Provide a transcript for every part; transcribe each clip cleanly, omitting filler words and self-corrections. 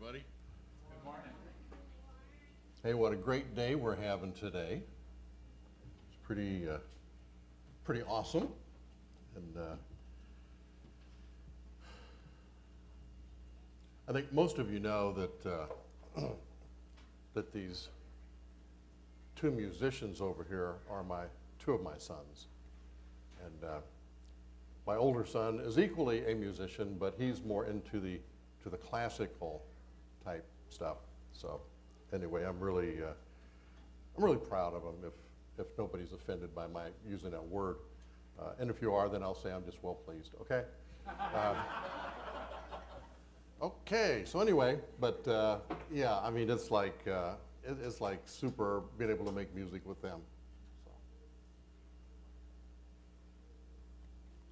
everybody. Good morning. Hey, what a great day we're having today. It's pretty awesome. And I think most of you know that that these two musicians over here are two of my sons. And my older son is equally a musician, but he's more into the classical type stuff. So anyway, I'm really proud of him. If nobody's offended by my using that word, and if you are, then I'll say I'm just well pleased. Okay. Okay. So anyway, but yeah, I mean it's like super being able to make music with them. So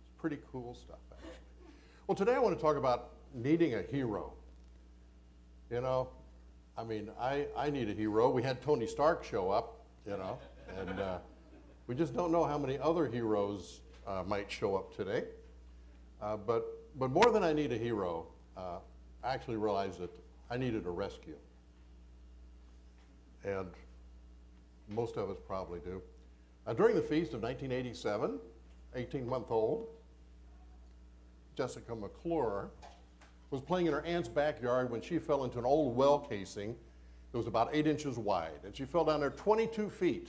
it's pretty cool stuff, actually. Well, today I want to talk about needing a hero. You know, I mean, I need a hero. We had Tony Stark show up, you know, and we just don't know how many other heroes might show up today. But more than I need a hero, I actually realized that I needed a rescue. And most of us probably do. During the feast of 1987, 18-month-old Jessica McClure was playing in her aunt's backyard when she fell into an old well casing that was about 8 inches wide. And she fell down there 22 feet.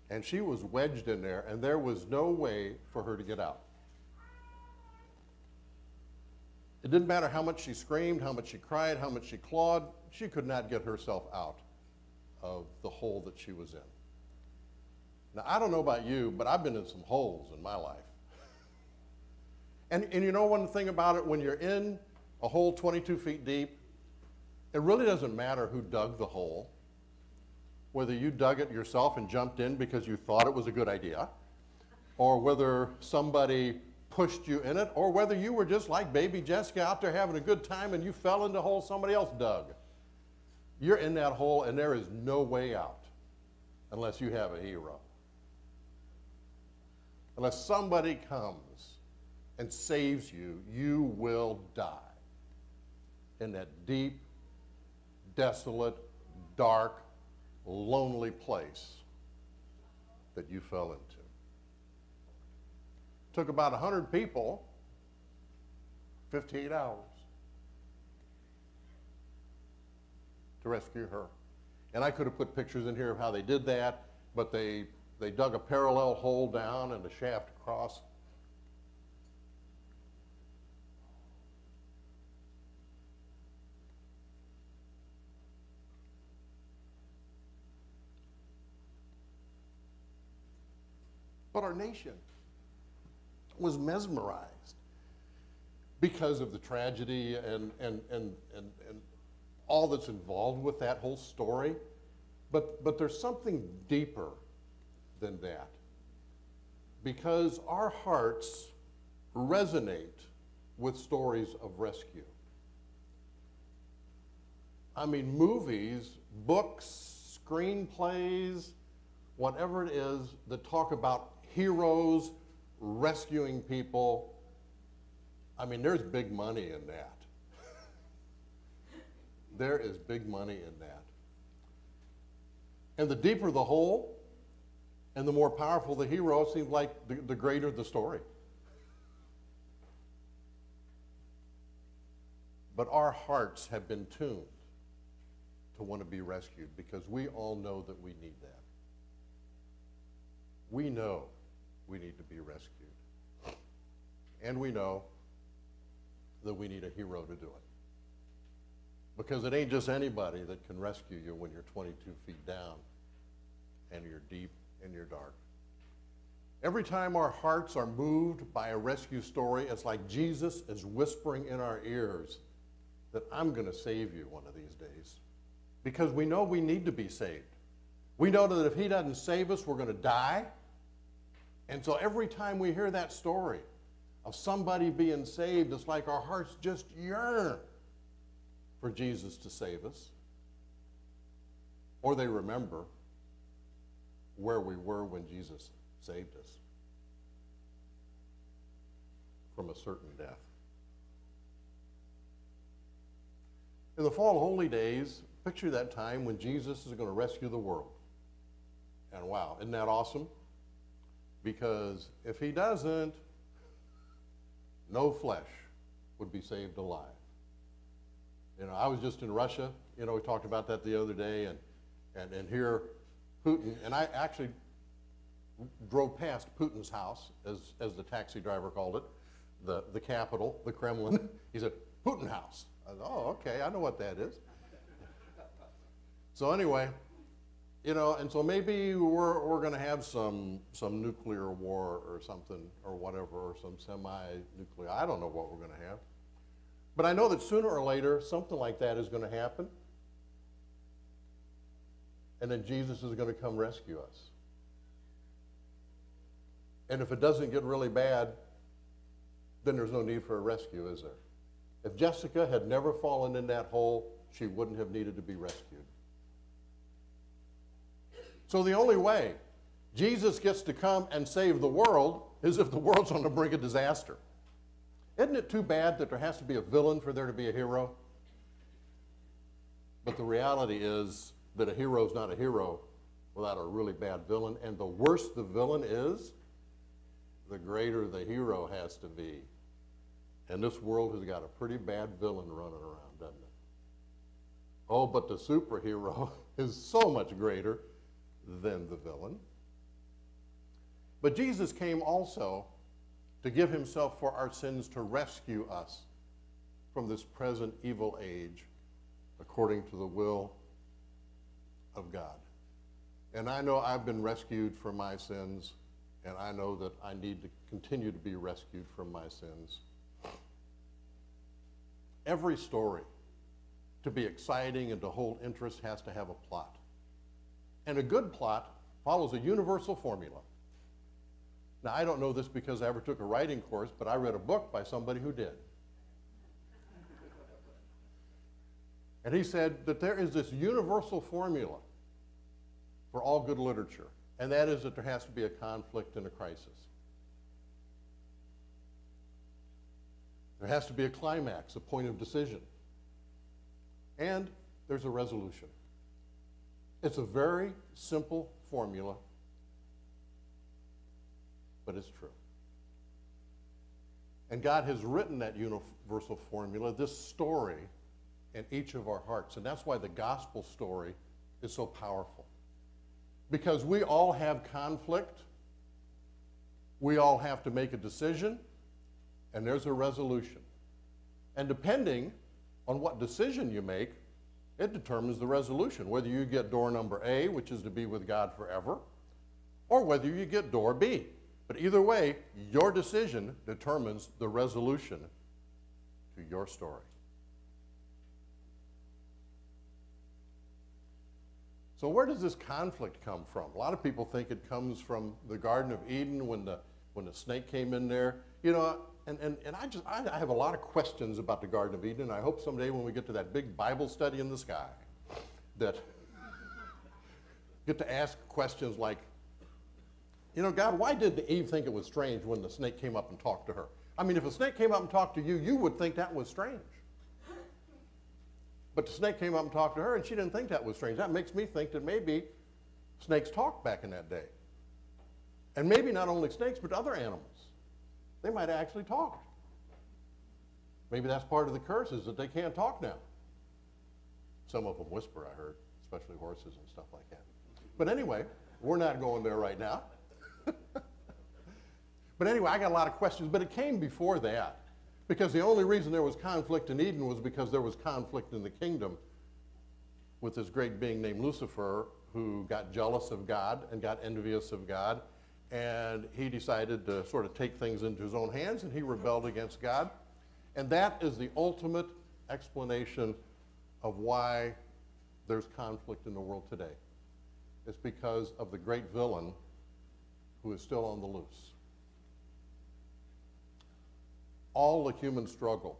And she was wedged in there, and there was no way for her to get out. It didn't matter how much she screamed, how much she cried, how much she clawed, she could not get herself out of the hole that she was in. Now, I don't know about you, but I've been in some holes in my life. And you know one thing about it, when you're in a hole 22 feet deep, it really doesn't matter who dug the hole, whether you dug it yourself and jumped in because you thought it was a good idea, or whether somebody pushed you in it, or whether you were just like baby Jessica out there having a good time and you fell into a hole somebody else dug. You're in that hole and there is no way out unless you have a hero. Unless somebody comes and saves you, you will die in that deep, desolate, dark, lonely place that you fell into. It took about 100 people, 58 hours to rescue her. And I could have put pictures in here of how they did that, but they dug a parallel hole down and a shaft across. But our nation was mesmerized because of the tragedy and all that's involved with that whole story. But there's something deeper than that, because our hearts resonate with stories of rescue. I mean, movies, books, screenplays, whatever it is that talk about heroes rescuing people, I mean, there's big money in that. There is big money in that. And the deeper the hole and the more powerful the hero, it seems like the greater the story. But our hearts have been tuned to want to be rescued because we all know that we need that. We know we need to be rescued. And we know that we need a hero to do it. Because it ain't just anybody that can rescue you when you're 22 feet down and you're deep and you're dark. Every time our hearts are moved by a rescue story, it's like Jesus is whispering in our ears that I'm going to save you one of these days. Because we know we need to be saved. We know that if he doesn't save us, we're going to die. And so every time we hear that story of somebody being saved, it's like our hearts just yearn for Jesus to save us. Or they remember where we were when Jesus saved us from a certain death. In the fall holy days, picture that time when Jesus is going to rescue the world. And wow, isn't that awesome? Because if he doesn't, no flesh would be saved alive. You know, I was just in Russia. You know, we talked about that the other day, and here Putin, and I actually drove past Putin's house, as the taxi driver called it, the capital, the Kremlin. He said, Putin house. I said, oh, okay, I know what that is. So anyway, you know, and so maybe we're going to have some nuclear war or something or whatever, or some semi-nuclear. I don't know what we're going to have. But I know that sooner or later, something like that is going to happen. And then Jesus is going to come rescue us. And if it doesn't get really bad, then there's no need for a rescue, is there? If Jessica had never fallen in that hole, she wouldn't have needed to be rescued. So the only way Jesus gets to come and save the world is if the world's on the brink of disaster. Isn't it too bad that there has to be a villain for there to be a hero? But the reality is that a hero is not a hero without a really bad villain. And the worse the villain is, the greater the hero has to be. And this world has got a pretty bad villain running around, doesn't it? Oh, but the superhero is so much greater than the villain. But Jesus came also to give himself for our sins, to rescue us from this present evil age according to the will of God. And I know I've been rescued from my sins, and I know that I need to continue to be rescued from my sins. Every story, to be exciting and to hold interest, has to have a plot. And a good plot follows a universal formula. Now, I don't know this because I ever took a writing course, but I read a book by somebody who did. And he said that there is this universal formula for all good literature, and that is that there has to be a conflict and a crisis. There has to be a climax, a point of decision. And there's a resolution. It's a very simple formula, but it's true. And God has written that universal formula, this story, in each of our hearts. And that's why the gospel story is so powerful. Because we all have conflict, we all have to make a decision, and there's a resolution. And depending on what decision you make, it determines the resolution, whether you get door number A, which is to be with God forever, or whether you get door B. But either way, your decision determines the resolution to your story. So where does this conflict come from? A lot of people think it comes from the Garden of Eden when the snake came in there. You know, and I have a lot of questions about the Garden of Eden. I hope someday when we get to that big Bible study in the sky that get to ask questions like, you know, God, why did Eve think it was strange when the snake came up and talked to her? I mean, if a snake came up and talked to you, you would think that was strange. But the snake came up and talked to her, and she didn't think that was strange. That makes me think that maybe snakes talked back in that day. And maybe not only snakes, but other animals. They might have actually talked. Maybe that's part of the curse, is that they can't talk now. Some of them whisper, I heard, especially horses and stuff like that. But anyway, we're not going there right now. But anyway, I got a lot of questions, but it came before that. Because the only reason there was conflict in Eden was because there was conflict in the kingdom with this great being named Lucifer, who got jealous of God and got envious of God. And he decided to sort of take things into his own hands, and he rebelled against God. And that is the ultimate explanation of why there's conflict in the world today. It's because of the great villain who is still on the loose. All the human struggle,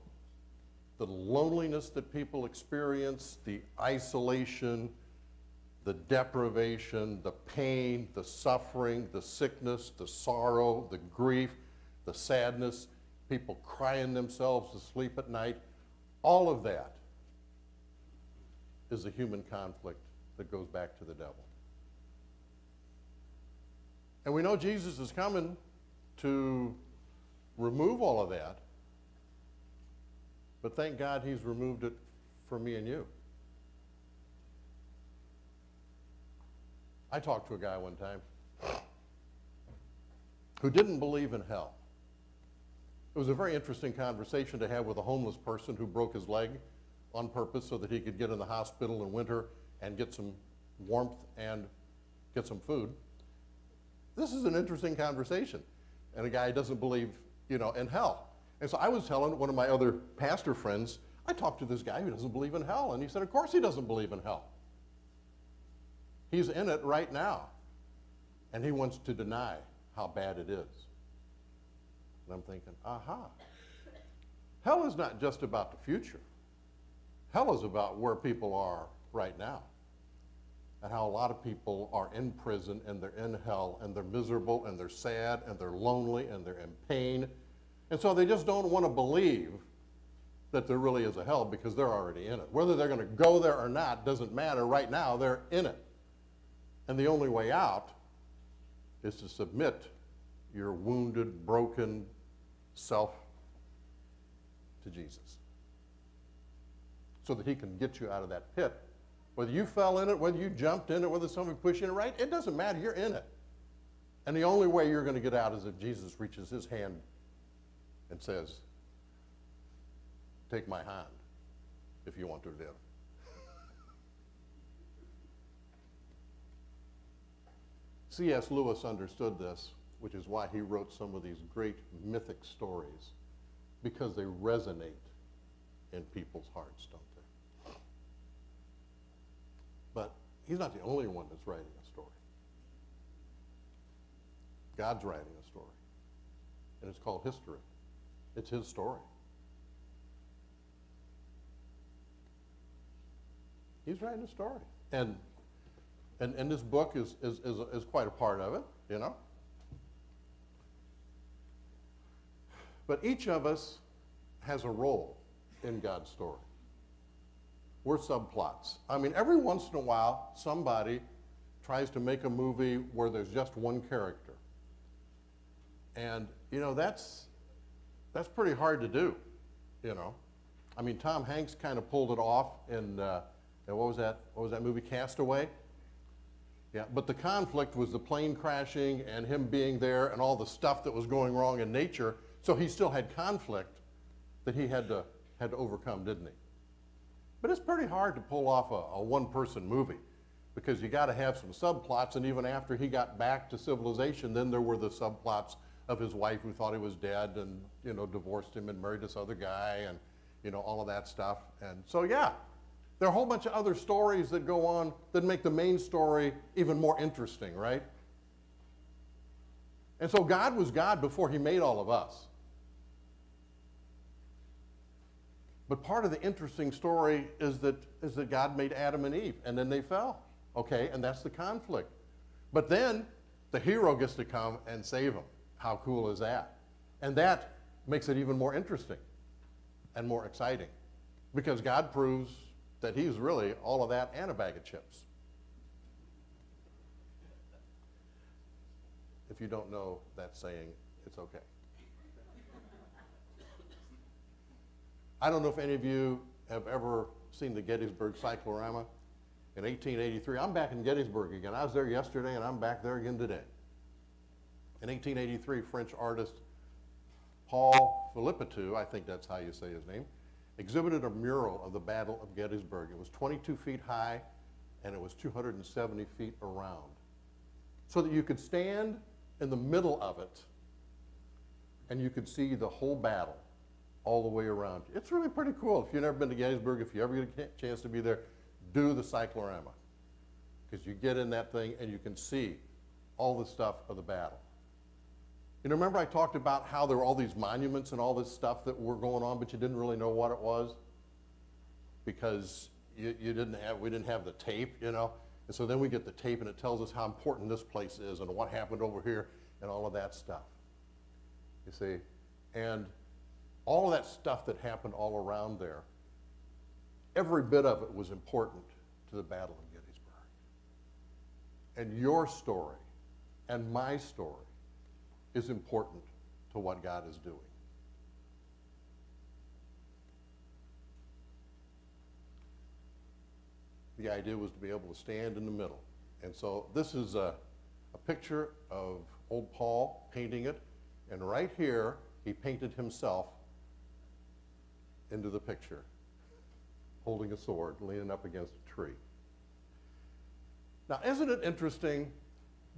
the loneliness that people experience, the isolation, the deprivation, the pain, the suffering, the sickness, the sorrow, the grief, the sadness, people crying themselves to sleep at night, all of that is a human conflict that goes back to the devil. And we know Jesus is coming to remove all of that, but thank God he's removed it for me and you. I talked to a guy one time who didn't believe in hell. It was a very interesting conversation to have with a homeless person who broke his leg on purpose so that he could get in the hospital in winter and get some warmth and get some food. This is an interesting conversation. And a guy doesn't believe, in hell. And so I was telling one of my other pastor friends, I talked to this guy who doesn't believe in hell. And he said, of course he doesn't believe in hell. He's in it right now. And he wants to deny how bad it is. And I'm thinking, aha. Hell is not just about the future. Hell is about where people are right now. And how a lot of people are in prison and they're in hell and they're miserable and they're sad and they're lonely and they're in pain. And so they just don't want to believe that there really is a hell because they're already in it. Whether they're going to go there or not doesn't matter. Right now, they're in it. And the only way out is to submit your wounded, broken self to Jesus so that he can get you out of that pit. Whether you fell in it, whether you jumped in it, whether somebody pushed you in it, right? It doesn't matter. You're in it. And the only way you're going to get out is if Jesus reaches his hand and says, take my hand if you want to live. C.S. Lewis understood this, which is why he wrote some of these great mythic stories, because they resonate in people's hearts, don't they? But he's not the only one that's writing a story. God's writing a story, and it's called history. It's his story. He's writing a story. And this book is quite a part of it, But each of us has a role in God's story. We're subplots. I mean, every once in a while, somebody tries to make a movie where there's just one character. And, that's pretty hard to do, I mean, Tom Hanks kind of pulled it off in, what was that movie, Castaway? Yeah, but the conflict was the plane crashing and him being there and all the stuff that was going wrong in nature. So he still had conflict that he had to overcome, didn't he? But it's pretty hard to pull off a one-person movie because you got to have some subplots. And even after he got back to civilization, then there were the subplots of his wife who thought he was dead and divorced him and married this other guy and all of that stuff. And so yeah. There are a whole bunch of other stories that go on that make the main story even more interesting, right? And so God was God before he made all of us. But part of the interesting story is that God made Adam and Eve, and then they fell. Okay, and that's the conflict. But then the hero gets to come and save them. How cool is that? And that makes it even more interesting and more exciting because God proves that he's really all of that and a bag of chips. If you don't know that saying, it's okay. I don't know if any of you have ever seen the Gettysburg Cyclorama. In 1883, I'm back in Gettysburg again. I was there yesterday and I'm back there again today. In 1883, French artist Paul Philippetou, I think that's how you say his name, exhibited a mural of the Battle of Gettysburg. It was 22 feet high and it was 270 feet around. So that you could stand in the middle of it and you could see the whole battle all the way around you. It's really pretty cool. If you've never been to Gettysburg, if you ever get a chance to be there, do the cyclorama. Because you get in that thing and you can see all the stuff of the battle. Remember I talked about how there were all these monuments and all this stuff that were going on, but you didn't really know what it was because we didn't have the tape, And so then we get the tape and it tells us how important this place is and what happened over here and all of that stuff. You see? And all of that stuff that happened all around there, every bit of it was important to the Battle of Gettysburg. And your story and my story is important to what God is doing. The idea was to be able to stand in the middle. And so this is a picture of old Paul painting it. And right here, he painted himself into the picture, holding a sword, leaning up against a tree. Now, isn't it interesting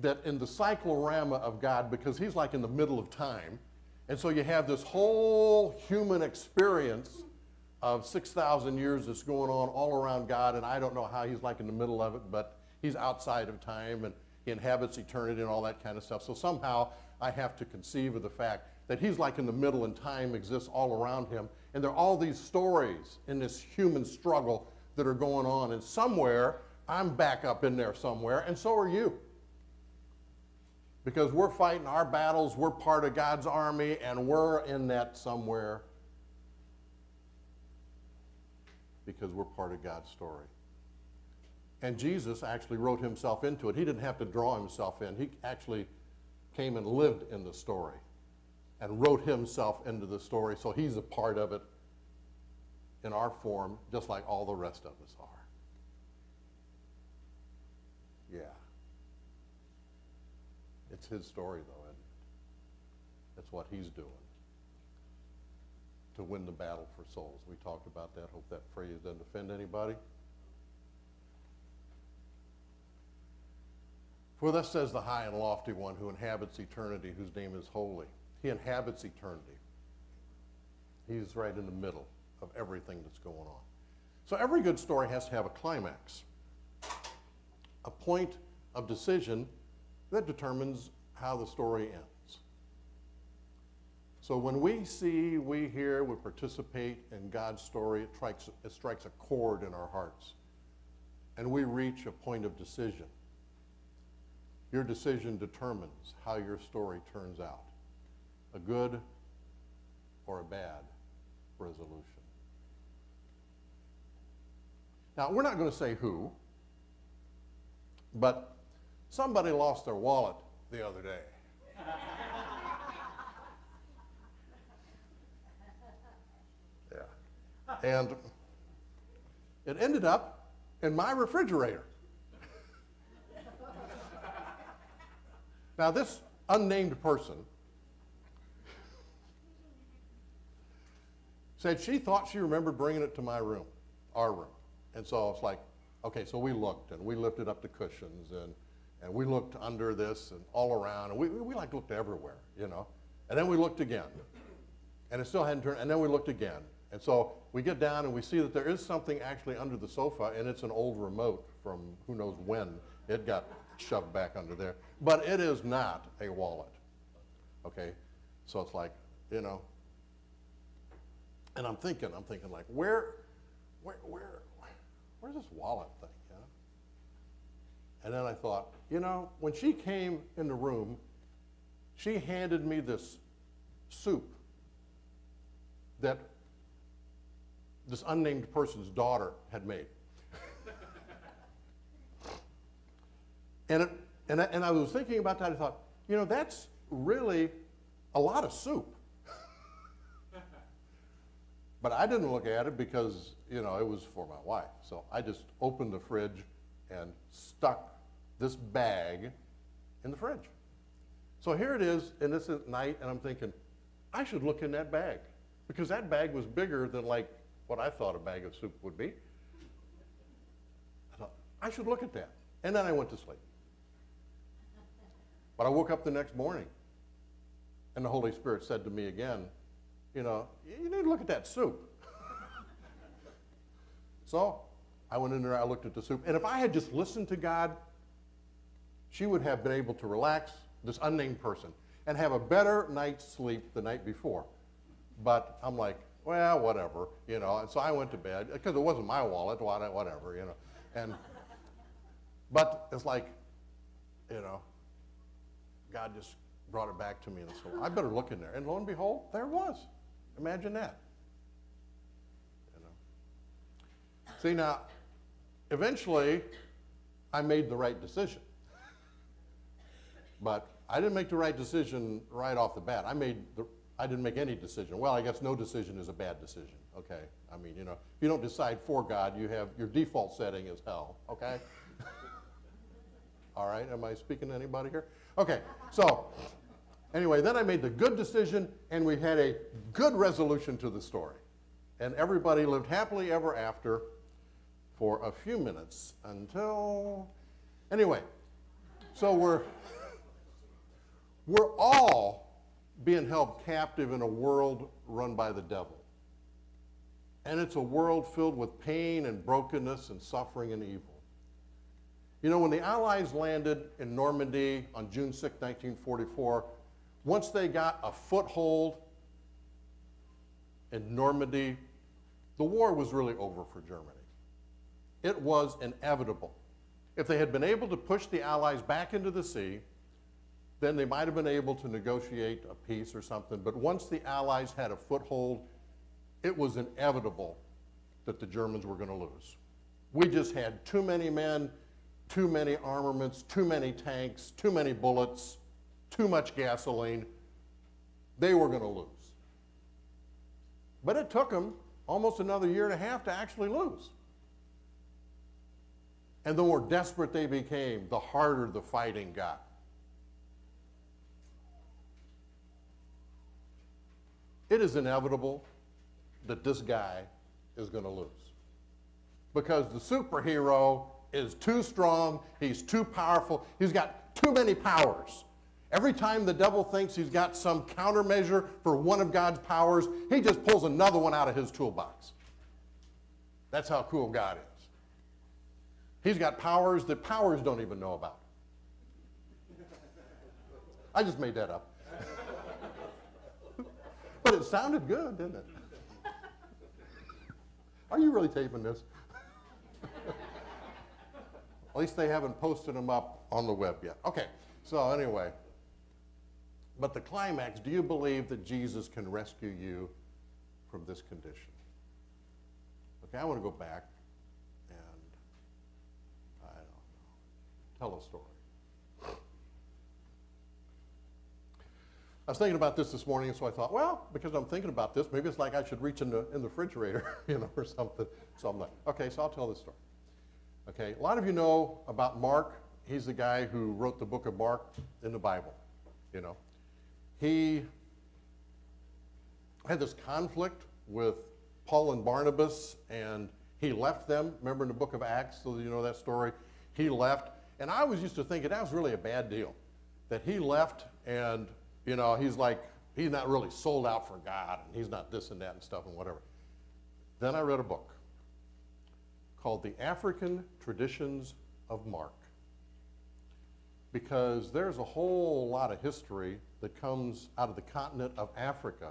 that in the cyclorama of God, because he's like in the middle of time, and so you have this whole human experience of 6,000 years that's going on all around God, and I don't know how he's like in the middle of it, but he's outside of time, and he inhabits eternity and all that kind of stuff. So somehow I have to conceive of the fact that he's like in the middle and time exists all around him, and there are all these stories in this human struggle that are going on, and somewhere I'm back up in there somewhere, and so are you. Because we're fighting our battles, we're part of God's army, and we're in that somewhere because we're part of God's story. And Jesus actually wrote himself into it. He didn't have to draw himself in. He actually came and lived in the story and wrote himself into the story, so he's a part of it in our form, just like all the rest of us are. Yeah. It's his story, though, isn't it? That's what he's doing to win the battle for souls. We talked about that. Hope that phrase doesn't offend anybody. For thus says the high and lofty one who inhabits eternity, whose name is holy. He inhabits eternity. He's right in the middle of everything that's going on. So every good story has to have a climax, a point of decision that determines how the story ends. So when we see, we hear, we participate in God's story, it strikes a chord in our hearts, and we reach a point of decision. Your decision determines how your story turns out, a good or a bad resolution. Now, we're not going to say who, but somebody lost their wallet the other day. Yeah. And it ended up in my refrigerator. Now, this unnamed person said she thought she remembered bringing it to my room, our room. And so it's like, okay, so we looked, and we lifted up the cushions, and we looked under this and all around, and we like looked everywhere, you know. And then we looked again, and it still hadn't turned, and then we looked again. And so we get down and we see that there is something actually under the sofa, and it's an old remote from who knows when it got shoved back under there. But it is not a wallet, okay? So it's like, you know, and I'm thinking like, where's this wallet thing, you know? And then I thought, you know, when she came in the room, she handed me this soup that this unnamed person's daughter had made. And I was thinking about that. I thought, you know, that's really a lot of soup. But I didn't look at it because, you know, it was for my wife. So I just opened the fridge and stuck this bag in the fridge. So here it is, and it's at night, and I'm thinking, I should look in that bag, because that bag was bigger than like what I thought a bag of soup would be. I thought, I should look at that. And then I went to sleep. But I woke up the next morning, and the Holy Spirit said to me again, you know, you need to look at that soup. So I went in there, I looked at the soup, and if I had just listened to God, she would have been able to relax, this unnamed person, and have a better night's sleep the night before. But I'm like, well, whatever, you know, and so I went to bed, because it wasn't my wallet, whatever, you know. But it's like, you know, God just brought it back to me, and so I better look in there. And lo and behold, there it was. Imagine that. You know. See, now, eventually, I made the right decision. But I didn't make the right decision right off the bat. I didn't make any decision. Well, I guess no decision is a bad decision, okay? I mean, you know, if you don't decide for God, you have, your default setting is hell, okay? All right, am I speaking to anybody here? Okay, so anyway, then I made the good decision, and we had a good resolution to the story. And everybody lived happily ever after for a few minutes until, anyway, so we're all being held captive in a world run by the devil. And it's a world filled with pain and brokenness and suffering and evil. You know, when the Allies landed in Normandy on June 6, 1944, once they got a foothold in Normandy, the war was really over for Germany. It was inevitable. If they had been able to push the Allies back into the sea, then they might have been able to negotiate a peace or something. But once the Allies had a foothold, it was inevitable that the Germans were going to lose. We just had too many men, too many armaments, too many tanks, too many bullets, too much gasoline. They were going to lose. But it took them almost another year and a half to actually lose. And the more desperate they became, the harder the fighting got. It is inevitable that this guy is going to lose. Because the superhero is too strong, he's too powerful, he's got too many powers. Every time the devil thinks he's got some countermeasure for one of God's powers, he just pulls another one out of his toolbox. That's how cool God is. He's got powers that powers don't even know about. I just made that up. But it sounded good, didn't it? Are you really taping this? At least they haven't posted them up on the web yet. Okay, so anyway. But the climax, do you believe that Jesus can rescue you from this condition? Okay, I want to go back and, I don't know, tell a story. I was thinking about this morning, and so I thought, well, because I'm thinking about this, maybe it's like I should reach in the refrigerator, you know, or something. So I'm like, okay, so I'll tell this story. Okay, a lot of you know about Mark. He's the guy who wrote the book of Mark in the Bible, you know. He had this conflict with Paul and Barnabas, and he left them. Remember in the book of Acts, so you know that story? He left, and I always used to think that was really a bad deal, that he left and, you know, he's like, he's not really sold out for God, and he's not this and that and stuff and whatever. Then I read a book called The African Traditions of Mark, because there's a whole lot of history that comes out of the continent of Africa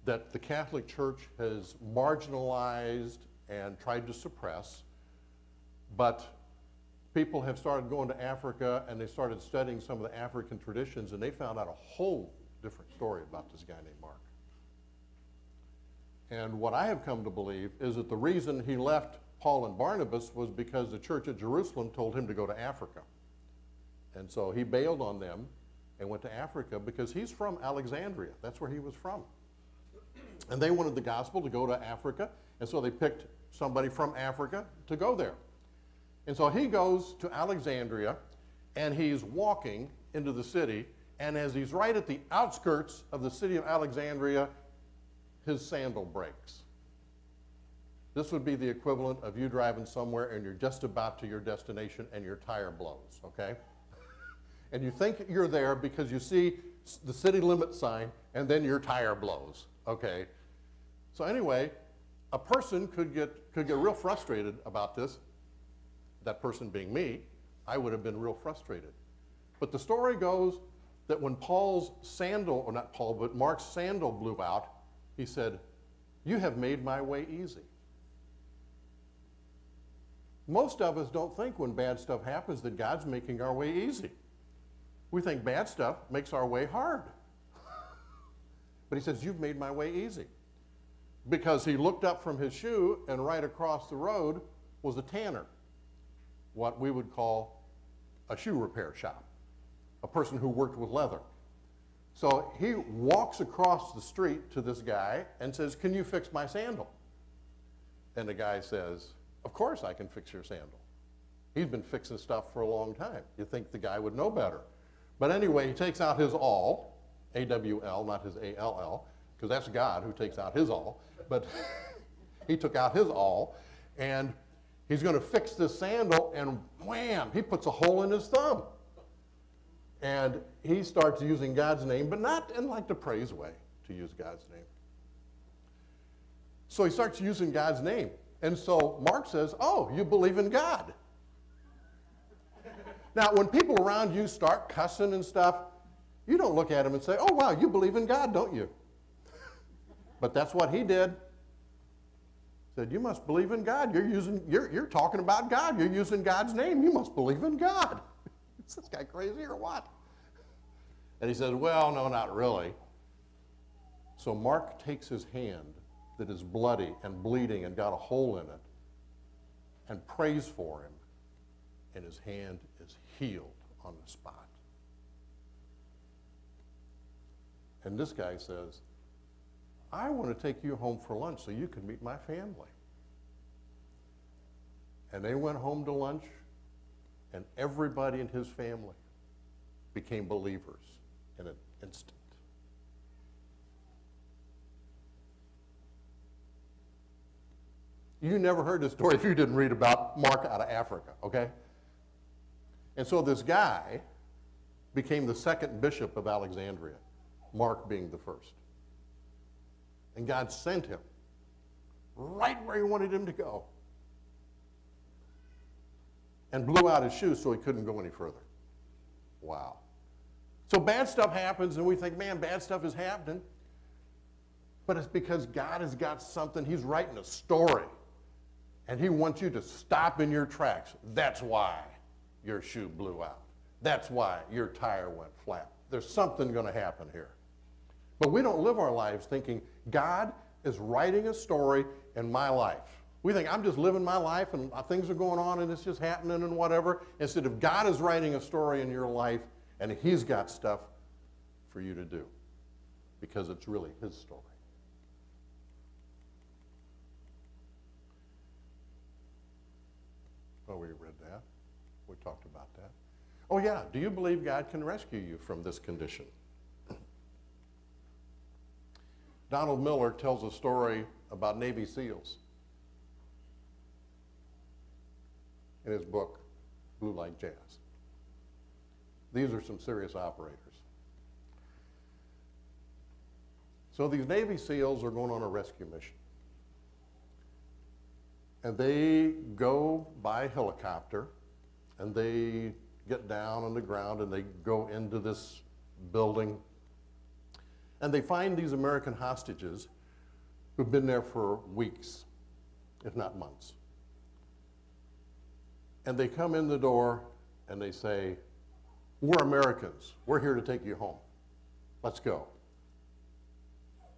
that the Catholic Church has marginalized and tried to suppress, but people have started going to Africa and they started studying some of the African traditions, and they found out a whole different story about this guy named Mark. And what I have come to believe is that the reason he left Paul and Barnabas was because the church at Jerusalem told him to go to Africa. And so he bailed on them and went to Africa because he's from Alexandria. That's where he was from. And they wanted the gospel to go to Africa, and so they picked somebody from Africa to go there. And so he goes to Alexandria, and he's walking into the city, and as he's right at the outskirts of the city of Alexandria, his sandal breaks. This would be the equivalent of you driving somewhere and you're just about to your destination and your tire blows, okay? And you think you're there because you see the city limit sign and then your tire blows, okay? So anyway, a person could get real frustrated about this. That person being me, I would have been real frustrated. But the story goes that when Paul's sandal, or not Paul, but Mark's sandal blew out, he said, "You have made my way easy." Most of us don't think when bad stuff happens that God's making our way easy. We think bad stuff makes our way hard. But he says, "You've made my way easy." Because he looked up from his shoe and right across the road was a tanner. what we would call a shoe repair shop, a person who worked with leather. So he walks across the street to this guy and says, "Can you fix my sandal?" And the guy says, "Of course I can fix your sandal." He's been fixing stuff for a long time. You'd think the guy would know better. But anyway, he takes out his awl, A-W-L, not his A-L-L, because that's God who takes out his awl. But he took out his awl, and he's going to fix this sandal, and wham, he puts a hole in his thumb. And he starts using God's name, but not in like the praise way to use God's name. So he starts using God's name. And so Mark says, "Oh, you believe in God." Now, when people around you start cussing and stuff, you don't look at them and say, "Oh, wow, you believe in God, don't you?" But that's what he did. He said, "You must believe in God. You're talking about God. You're using God's name. You must believe in God." Is this guy crazy or what? And he says, "Well, no, not really." So Mark takes his hand that is bloody and bleeding and got a hole in it and prays for him, and his hand is healed on the spot. And this guy says, "I want to take you home for lunch so you can meet my family." And they went home to lunch, and everybody in his family became believers in an instant. You never heard this story if you didn't read about Mark out of Africa, okay? And so this guy became the second bishop of Alexandria, Mark being the first. And God sent him right where he wanted him to go and blew out his shoes so he couldn't go any further. Wow. So bad stuff happens, and we think, man, bad stuff is happening. But it's because God has got something. He's writing a story, and he wants you to stop in your tracks. That's why your shoe blew out. That's why your tire went flat. There's something going to happen here. But we don't live our lives thinking God is writing a story in my life. We think I'm just living my life and things are going on and it's just happening and whatever. Instead of God is writing a story in your life and he's got stuff for you to do because it's really his story. Oh, we read that. We talked about that. Oh, yeah. Do you believe God can rescue you from this condition? Donald Miller tells a story about Navy SEALs in his book, Blue Like Jazz. These are some serious operators. So these Navy SEALs are going on a rescue mission. And they go by helicopter, and they get down on the ground, and they go into this building. And they find these American hostages who've been there for weeks, if not months. And they come in the door, and they say, "We're Americans. We're here to take you home. Let's go."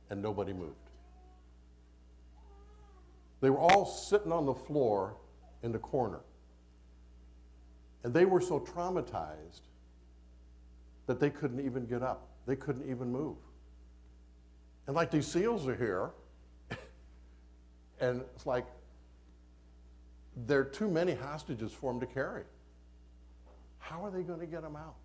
And nobody moved. They were all sitting on the floor in the corner. And they were so traumatized that they couldn't even get up. They couldn't even move. And like these SEALs are here, and it's like there are too many hostages for them to carry. How are they going to get them out?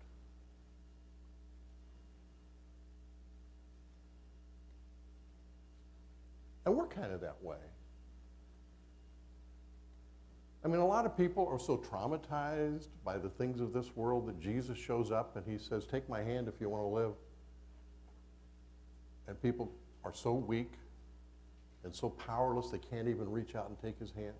And we're kind of that way. I mean, a lot of people are so traumatized by the things of this world that Jesus shows up and he says, "Take my hand if you want to live." And people are so weak and so powerless they can't even reach out and take his hand.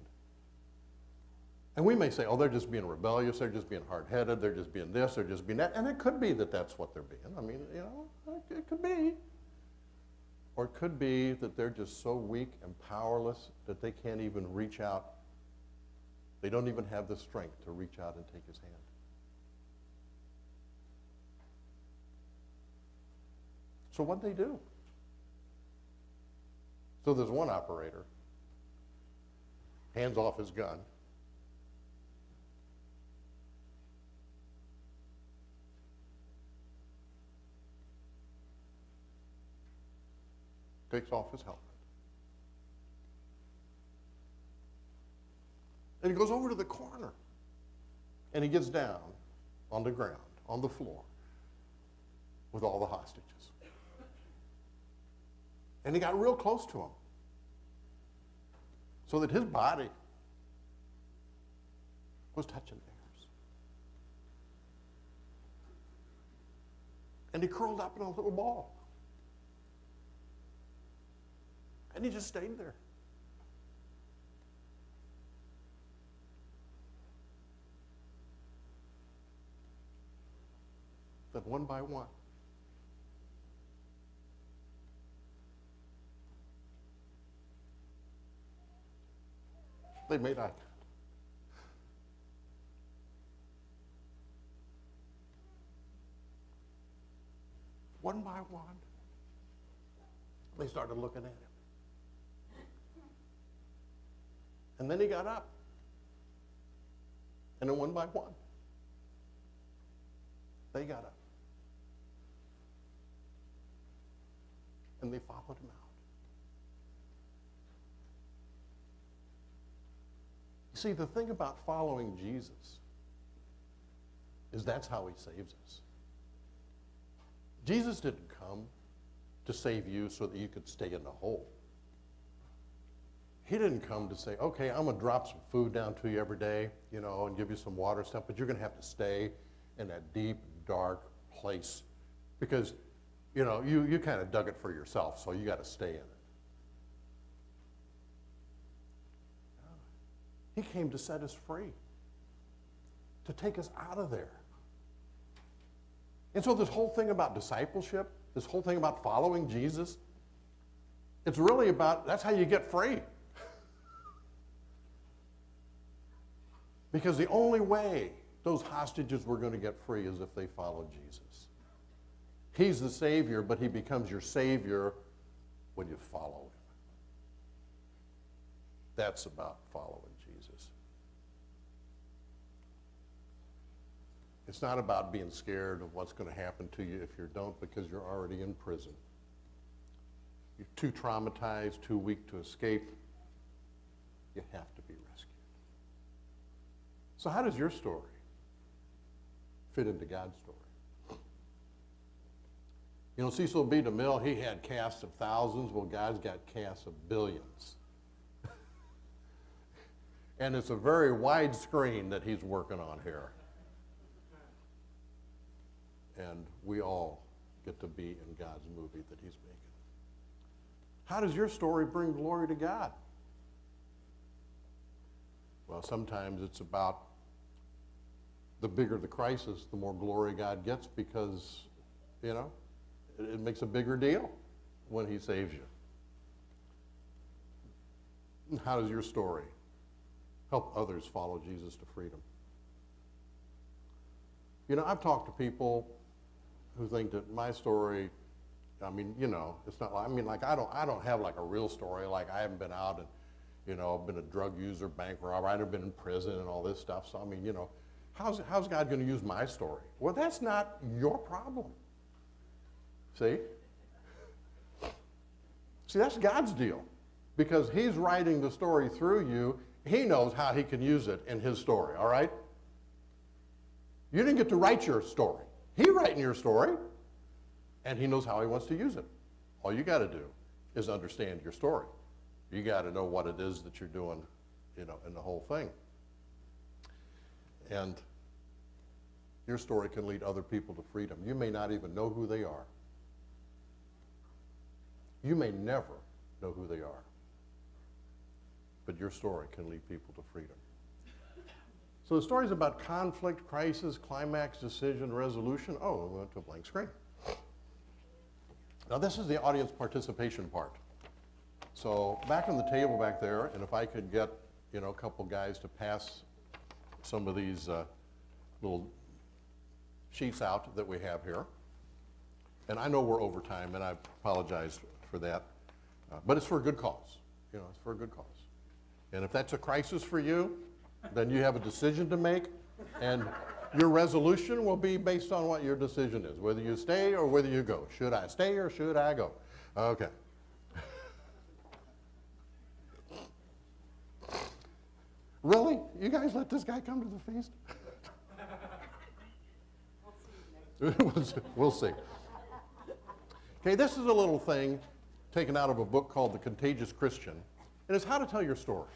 And we may say, "Oh, they're just being rebellious, they're just being hard-headed, they're just being this, they're just being that." And it could be that that's what they're being. I mean, you know, it could be. Or it could be that they're just so weak and powerless that they can't even reach out. They don't even have the strength to reach out and take his hand. So what'd they do? So there's one operator, hands off his gun, takes off his helmet. And he goes over to the corner. And he gets down on the ground, on the floor, with all the hostages. And he got real close to them, so that his body was touching theirs. And he curled up in a little ball. And he just stayed there. Then one by one, they made eye contact. One by one, they started looking at him. And then he got up. And then one by one, they got up. And they followed him out. You see, the thing about following Jesus is that's how he saves us. Jesus didn't come to save you so that you could stay in the hole. He didn't come to say, okay, I'm going to drop some food down to you every day, you know, and give you some water and stuff, but you're going to have to stay in that deep, dark place because, you know, you kind of dug it for yourself, so you got to stay in it. He came to set us free, to take us out of there. And so this whole thing about discipleship, this whole thing about following Jesus, it's really about, that's how you get free. Because the only way those hostages were going to get free is if they followed Jesus. He's the Savior, but he becomes your Savior when you follow him. That's about following Jesus. It's not about being scared of what's going to happen to you if you don't, because you're already in prison. You're too traumatized, too weak to escape. You have to be rescued. So how does your story fit into God's story? You know, Cecil B. DeMille, he had casts of thousands. Well, God's got casts of billions. And it's a very wide screen that he's working on here. And we all get to be in God's movie that he's making. How does your story bring glory to God? Well, sometimes it's about the bigger the crisis, the more glory God gets because, you know, it makes a bigger deal when he saves you. And how does your story help others follow Jesus to freedom? You know, I've talked to people who think that my story, I mean, you know, it's not like, I mean, like I don't have like a real story, like I haven't been out and, you know, been a drug user, bank robber, I've been in prison and all this stuff. So, I mean, you know, how's God going to use my story? Well, that's not your problem. See? See, that's God's deal. Because he's writing the story through you. He knows how he can use it in his story, all right? You didn't get to write your story. He's writing your story, and he knows how he wants to use it. All you got to do is understand your story. You got to know what it is that you're doing, you know, in the whole thing. And your story can lead other people to freedom. You may not even know who they are. You may never know who they are. But your story can lead people to freedom. So the story is about conflict, crisis, climax, decision, resolution. Oh, we went to a blank screen. Now this is the audience participation part. So back on the table back there, and if I could get, you know, a couple guys to pass some of these little sheets out that we have here. And I know we're over time, and I apologize for that. But it's for a good cause. You know, it's for a good cause. And if that's a crisis for you, then you have a decision to make, and your resolution will be based on what your decision is, whether you stay or whether you go. Should I stay or should I go? Okay. Really? You guys let this guy come to the feast? We'll see. Okay, this is a little thing taken out of a book called The Contagious Christian, and it's how to tell your story.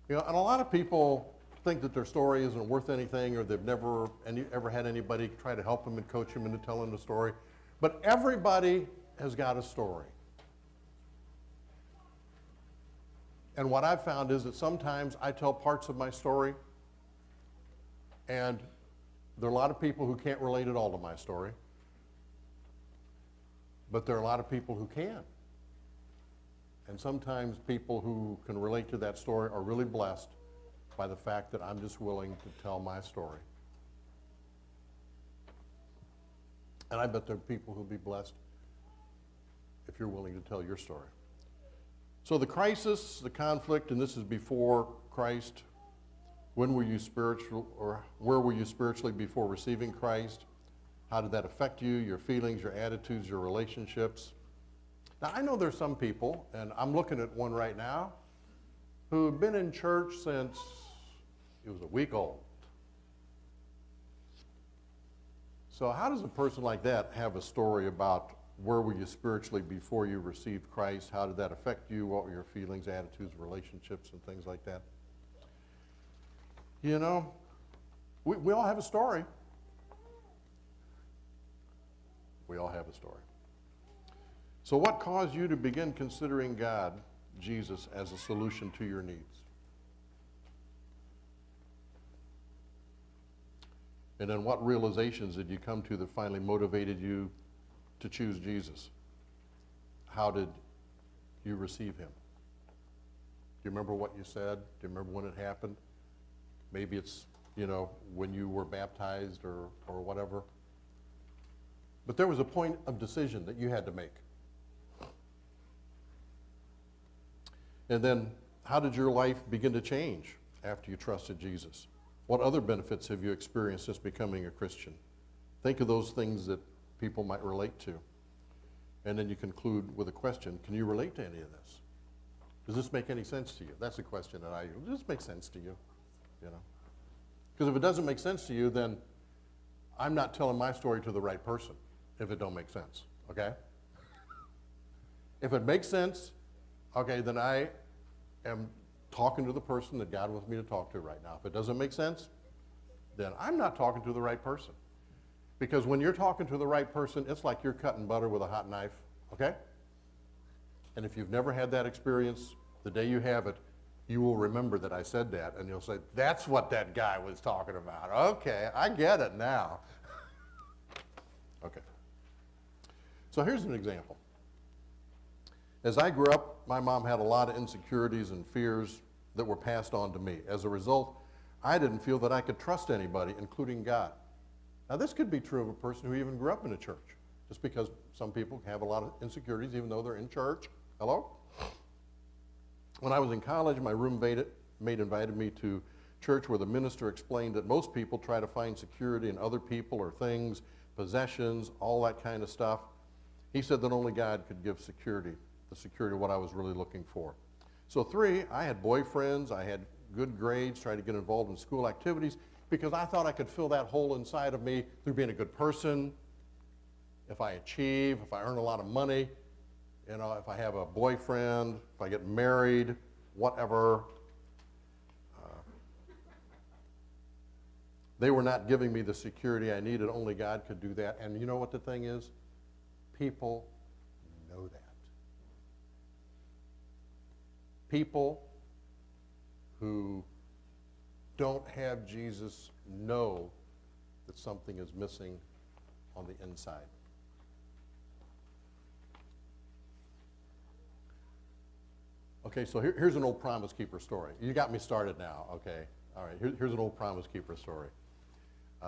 You know, and a lot of people think that their story isn't worth anything, or they've never ever had anybody try to help them and coach them into telling the story. But everybody has got a story. And what I've found is that sometimes I tell parts of my story, and there are a lot of people who can't relate at all to my story, but there are a lot of people who can. And sometimes people who can relate to that story are really blessed by the fact that I'm just willing to tell my story. And I bet there are people who'll be blessed if you're willing to tell your story. So the crisis, the conflict, and this is before Christ. When were you spiritual, or where were you spiritually before receiving Christ? How did that affect you, your feelings, your attitudes, your relationships? Now, I know there's some people, and I'm looking at one right now, who have been in church since he was a week old. So how does a person like that have a story about where were you spiritually before you received Christ? How did that affect you? What were your feelings, attitudes, relationships, and things like that? You know, we all have a story. We all have a story. So what caused you to begin considering God, Jesus, as a solution to your needs? And then what realizations did you come to that finally motivated you to choose Jesus? How did you receive him? Do you remember what you said? Do you remember when it happened? Maybe it's, you know, when you were baptized or whatever. But there was a point of decision that you had to make. And then how did your life begin to change after you trusted Jesus? What other benefits have you experienced since becoming a Christian? Think of those things that people might relate to. And then you conclude with a question: can you relate to any of this? Does this make any sense to you? That's a question that I use. Does this make sense to you? You know? Because if it doesn't make sense to you, then I'm not telling my story to the right person if it don't make sense, okay? If it makes sense, okay, then I am talking to the person that God wants me to talk to right now. If it doesn't make sense, then I'm not talking to the right person. Because when you're talking to the right person, it's like you're cutting butter with a hot knife, okay? And if you've never had that experience, the day you have it, you will remember that I said that, and you'll say, that's what that guy was talking about. Okay, I get it now. Okay. So here's an example. As I grew up, my mom had a lot of insecurities and fears that were passed on to me. As a result, I didn't feel that I could trust anybody, including God. Now, this could be true of a person who even grew up in a church, just because some people have a lot of insecurities even though they're in church. Hello? When I was in college, my roommate invited me to church where the minister explained that most people try to find security in other people or things, possessions, all that kind of stuff. He said that only God could give security, the security of what I was really looking for. So 3, I had boyfriends, I had good grades, tried to get involved in school activities because I thought I could fill that hole inside of me through being a good person. If I achieve, if I earn a lot of money, you know, if I have a boyfriend, if I get married, whatever. They were not giving me the security I needed. Only God could do that. And you know what the thing is? People know that. People who don't have Jesus know that something is missing on the inside. Okay, so here's an old Promise Keeper story. You got me started now, okay? All right, here's an old Promise Keeper story.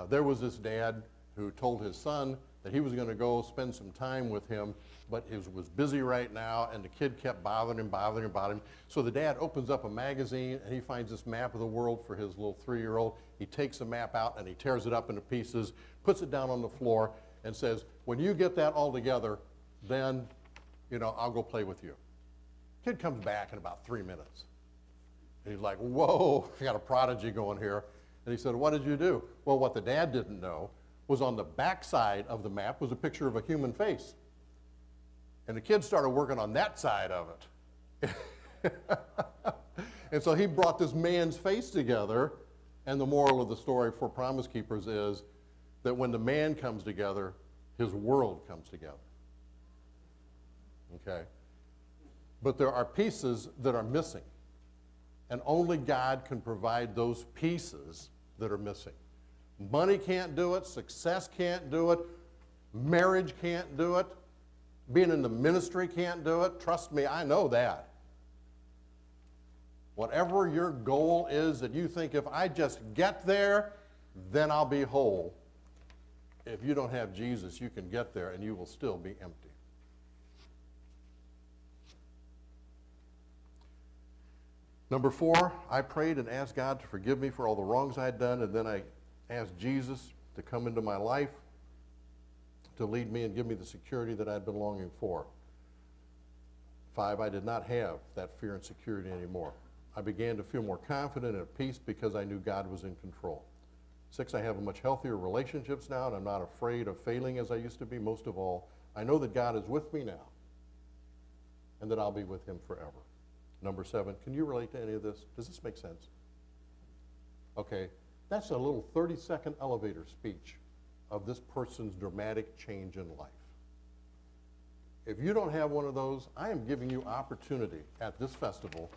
There was this dad who told his son that he was going to go spend some time with him, but he was busy right now, and the kid kept bothering him. So the dad opens up a magazine, and he finds this map of the world for his little 3-year-old. He takes the map out, and he tears it up into pieces, puts it down on the floor, and says, when you get that all together, then, you know, I'll go play with you. Kid comes back in about 3 minutes. And he's like, whoa, I got a prodigy going here. And he said, what did you do? Well, what the dad didn't know was on the back side of the map was a picture of a human face. And the kid started working on that side of it. And so he brought this man's face together. And the moral of the story for Promise Keepers is that when the man comes together, his world comes together. Okay? But there are pieces that are missing. And only God can provide those pieces that are missing. Money can't do it. Success can't do it. Marriage can't do it. Being in the ministry can't do it. Trust me, I know that. Whatever your goal is that you think, if I just get there, then I'll be whole. If you don't have Jesus, you can get there and you will still be empty. Number 4, I prayed and asked God to forgive me for all the wrongs I had done, and then I asked Jesus to come into my life to lead me and give me the security that I'd been longing for. 5, I did not have that fear and security anymore. I began to feel more confident and at peace because I knew God was in control. 6, I have a much healthier relationships now, and I'm not afraid of failing as I used to be. Most of all, I know that God is with me now and that I'll be with him forever. Number 7, can you relate to any of this? Does this make sense? Okay, that's a little 30-second elevator speech of this person's dramatic change in life. If you don't have one of those, I am giving you opportunity at this festival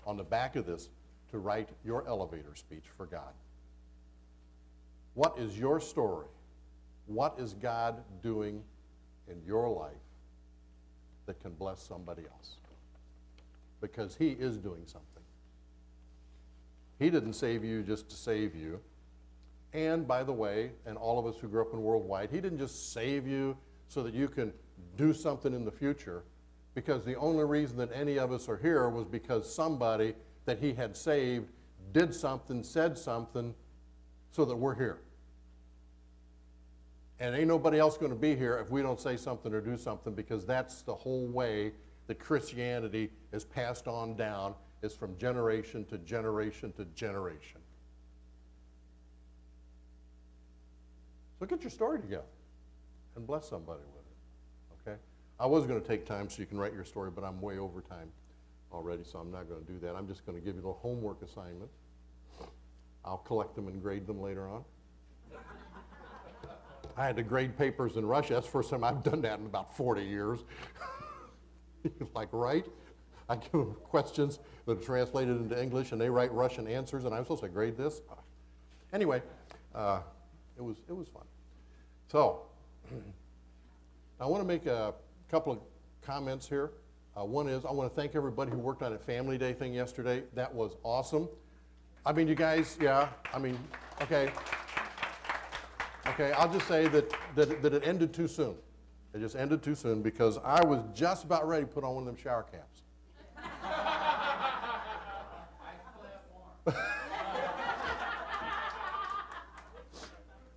on the back of this to write your elevator speech for God. What is your story? What is God doing in your life that can bless somebody else? Because he is doing something. He didn't save you just to save you. And by the way, and all of us who grew up in worldwide, he didn't just save you so that you can do something in the future, because the only reason that any of us are here was because somebody that he had saved did something, said something, so that we're here. And ain't nobody else going to be here if we don't say something or do something, because that's the whole way that Christianity is passed on down, is from generation to generation to generation. So get your story together and bless somebody with it, okay? I was going to take time so you can write your story, but I'm way over time already, so I'm not going to do that. I'm just going to give you a little homework assignment. I'll collect them and grade them later on. I had to grade papers in Russia. That's the first time I've done that in about 40 years. Like, right? I give them questions that are translated into English, and they write Russian answers, and I'm supposed to grade this? Anyway, it was fun. So, I want to make a couple of comments here. One is, I want to thank everybody who worked on that Family Day thing yesterday. That was awesome. I mean, you guys, yeah, I mean, okay. Okay, I'll just say that it ended too soon. It just ended too soon because I was just about ready to put on one of them shower caps.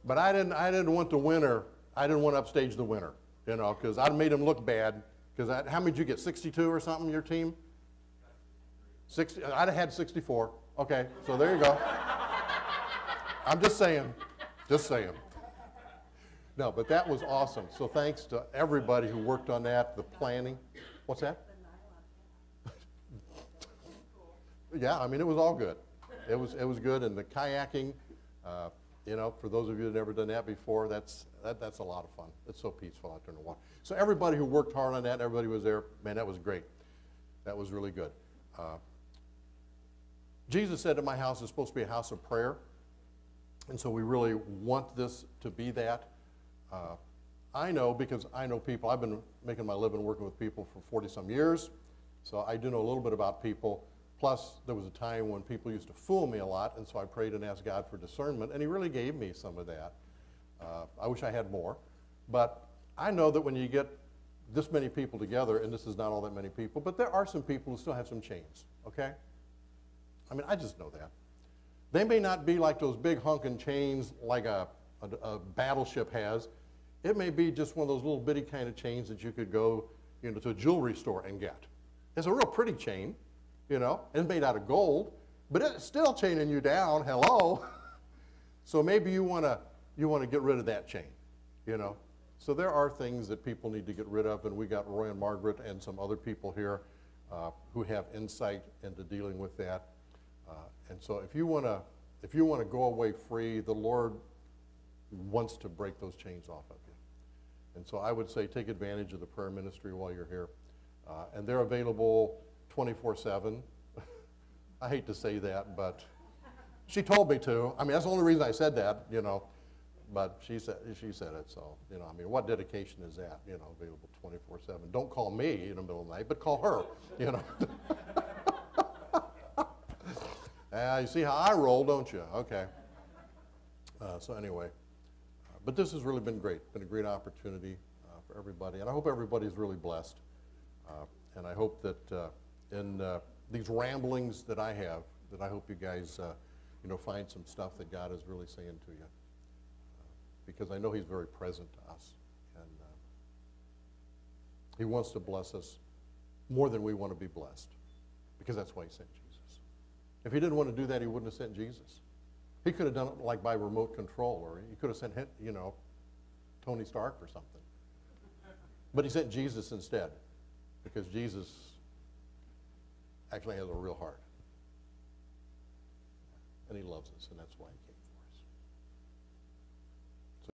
But I didn't want the winner. I didn't want to upstage the winner, you know, because I'd made him look bad. Because how many did you get? 62 or something? Your team? 60. I'd have had 64. Okay, so there you go. I'm just saying. Just saying. No, but that was awesome. So thanks to everybody who worked on that, the planning. What's that? Yeah, I mean, it was all good. It was good, and the kayaking, you know, for those of you who've never done that before, that's a lot of fun. It's so peaceful out there in the water. So everybody who worked hard on that, everybody was there. Man, that was great. That was really good. Jesus said that my house is supposed to be a house of prayer, and so we really want this to be that. I know, because I know people. I've been making my living working with people for 40-some years, so I do know a little bit about people. Plus, there was a time when people used to fool me a lot, and so I prayed and asked God for discernment, and he really gave me some of that. I wish I had more, but I know that when you get this many people together, and this is not all that many people, but there are some people who still have some chains, okay? I mean, I just know that. They may not be like those big hunking chains like a battleship has. It may be just one of those little bitty kind of chains that you could go, to a jewelry store and get. It's a real pretty chain, and it's made out of gold, but it's still chaining you down, hello. So maybe you want to get rid of that chain, you know. So there are things that people need to get rid of, and we got Roy and Margaret and some other people here who have insight into dealing with that. And so if you want to go away free, the Lord wants to break those chains off of you. And so I would say take advantage of the prayer ministry while you're here. And they're available 24/7. I hate to say that, but she told me to. I mean, that's the only reason I said that, you know. But she said it, so, you know, I mean, what dedication is that, you know, available 24/7? Don't call me in the middle of the night, but call her, you know. You see how I roll, don't you? Okay. So anyway, but this has really been great. Been a great opportunity for everybody, and I hope everybody's really blessed. And I hope that in these ramblings that I have, that I hope you guys, you know, find some stuff that God is really saying to you. Because I know he's very present to us. And he wants to bless us more than we want to be blessed. Because that's why he sent Jesus. If he didn't want to do that, he wouldn't have sent Jesus. He could have done it like by remote control, or he could have sent, you know, Tony Stark or something. But he sent Jesus instead. Because Jesus actually has a real heart. And he loves us, and that's why he came.